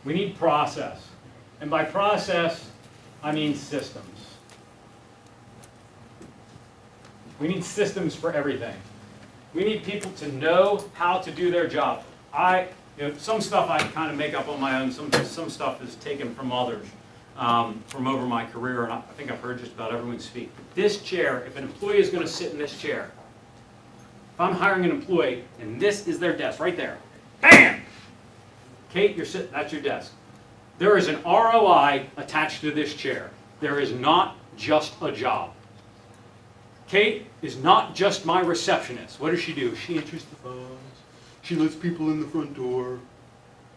We need process. And by process, I mean systems. We need systems for everything. We need people to know how to do their job. Some stuff I kind of make up on my own. Some stuff is taken from others from over my career, and I think I've heard just about everyone speak. But this chair, if an employee is going to sit in this chair, if I'm hiring an employee and this is their desk right there, bam! Kate, you're sitting. That's your desk. There is an ROI attached to this chair. There is not just a job. Kate is not just my receptionist. What does she do? She answers the phones. She lets people in the front door.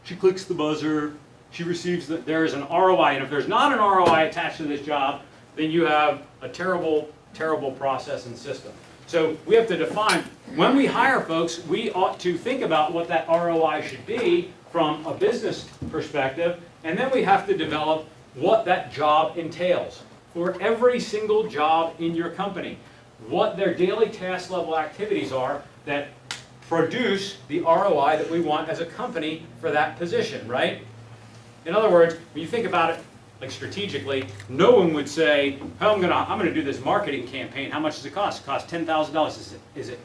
She clicks the buzzer. She receives the, there is an ROI. And if there's not an ROI attached to this job, then you have a terrible, terrible process and system. So we have to define, when we hire folks, we ought to think about what that ROI should be from a business perspective, and then we have to develop what that job entails for every single job in your company, what their daily task level activities are that produce the ROI that we want as a company for that position, right? In other words, when you think about it like strategically, no one would say, oh, I'm gonna do this marketing campaign. How much does it cost? It costs $10,000. Is it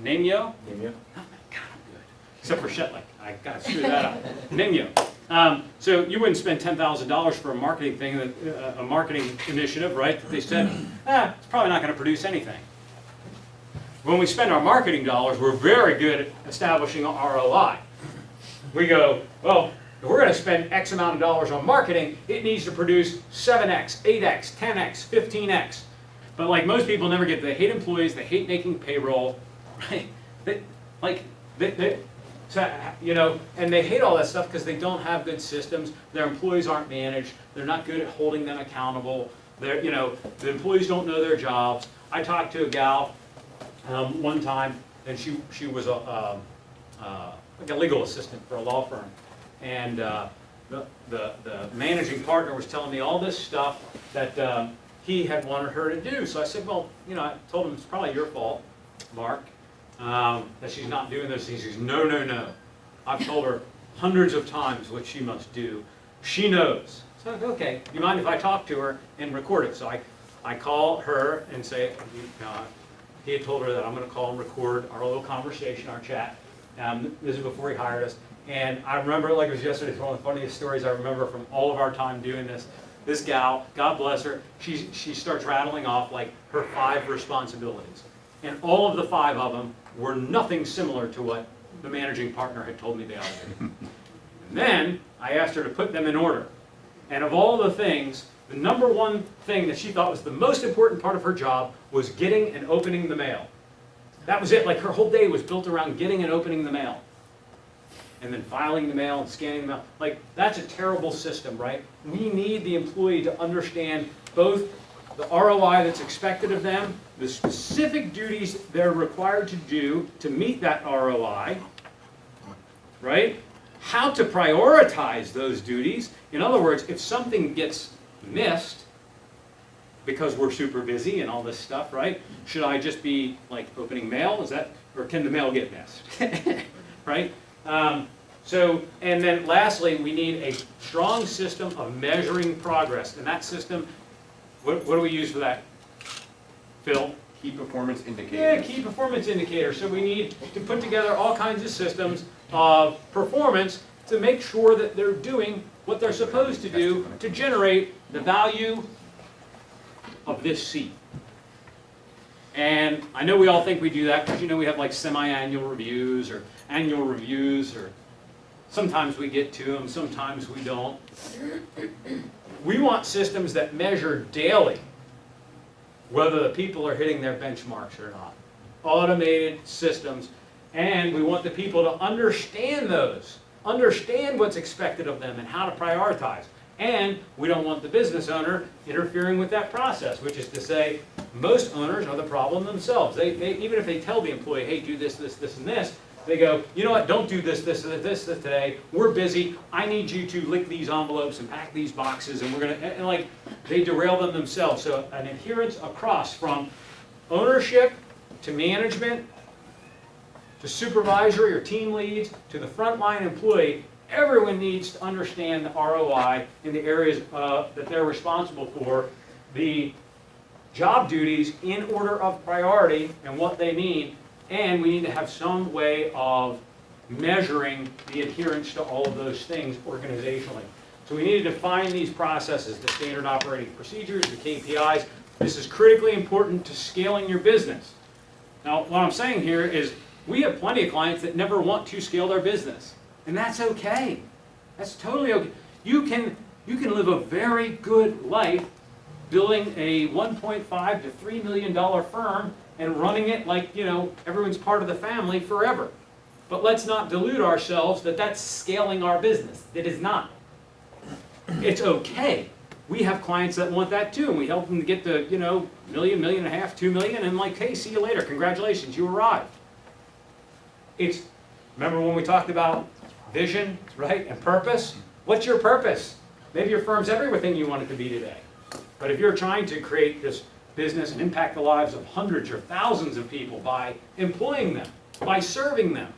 Namyo? Namyo. Oh my God, I'm good. Except for Shetland. I gotta screw that up. Namyo. So you wouldn't spend $10,000 for a marketing thing, a marketing initiative, right? That they said, it's probably not going to produce anything. When we spend our marketing dollars, we're very good at establishing an ROI. We go, well, if we're going to spend X amount of dollars on marketing, it needs to produce 7X, 8X, 10X, 15X. But like most people never get, they hate employees, they hate making payroll, right? And they hate all that stuff because they don't have good systems. Their employees aren't managed. They're not good at holding them accountable. The employees don't know their jobs. I talked to a gal one time, and she was like a legal assistant for a law firm, and the managing partner was telling me all this stuff that he had wanted her to do. So I said, well, I told him it's probably your fault, Mark. That she's not doing those things. She says, no, no, no. I've told her hundreds of times what she must do. She knows. So, okay, you mind if I talk to her and record it? So I call her and say, he had told her that I'm going to call and record our little conversation, our chat. This is before he hired us. And I remember, like it was yesterday, it's one of the funniest stories I remember from all of our time doing this. This gal, God bless her, she starts rattling off like her 5 responsibilities. And all of the 5 of them were nothing similar to what the managing partner had told me they ought to do. And then I asked her to put them in order. And of all the things, the number one thing that she thought was the most important part of her job was getting and opening the mail. That was it. Like her whole day was built around getting and opening the mail. And then filing the mail and scanning the mail. Like, that's a terrible system, right? We need the employee to understand both the ROI that's expected of them, the specific duties they're required to do to meet that ROI, right? How to prioritize those duties. In other words, if something gets missed because we're super busy and all this stuff, right? Should I just be like opening mail? Is that, or can the mail get missed? Right? And then lastly, we need a strong system of measuring progress. And that system, what do we use for that, Phil? Key performance indicators. Yeah, key performance indicators. So we need to put together all kinds of systems of performance to make sure that they're doing what they're supposed to do to generate the value of this seat. And I know we all think we do that because we have like semi-annual reviews or annual reviews, or sometimes we get to them, sometimes we don't. We want systems that measure daily whether the people are hitting their benchmarks or not. Automated systems, and we want the people to understand those, understand what's expected of them and how to prioritize. And we don't want the business owner interfering with that process, which is to say, most owners are the problem themselves. They even if they tell the employee, hey, do this, this, this, and this, they go, you know what, don't do this, this, this today. We're busy. I need you to lick these envelopes and pack these boxes, and we're going to, and like, they derail them themselves. So an adherence across from ownership to management the supervisory or team leads, to the frontline employee, everyone needs to understand the ROI in the areas that they're responsible for, the job duties in order of priority and what they mean, and we need to have some way of measuring the adherence to all of those things organizationally. So we need to define these processes, the standard operating procedures, the KPIs. This is critically important to scaling your business. Now, what I'm saying here is we have plenty of clients that never want to scale their business, and that's okay. That's totally okay. You can live a very good life building a $1.5 to $3 million firm and running it like, you know, everyone's part of the family forever. But let's not delude ourselves that that's scaling our business. It is not. It's okay. We have clients that want that too, and we help them to get to, you know, $1.5 million, $2 million, and like, hey, see you later, congratulations, you arrived. Remember when we talked about vision, right, and purpose? What's your purpose? Maybe your firm's everything you want it to be today. But if you're trying to create this business and impact the lives of hundreds or thousands of people by employing them, by serving them,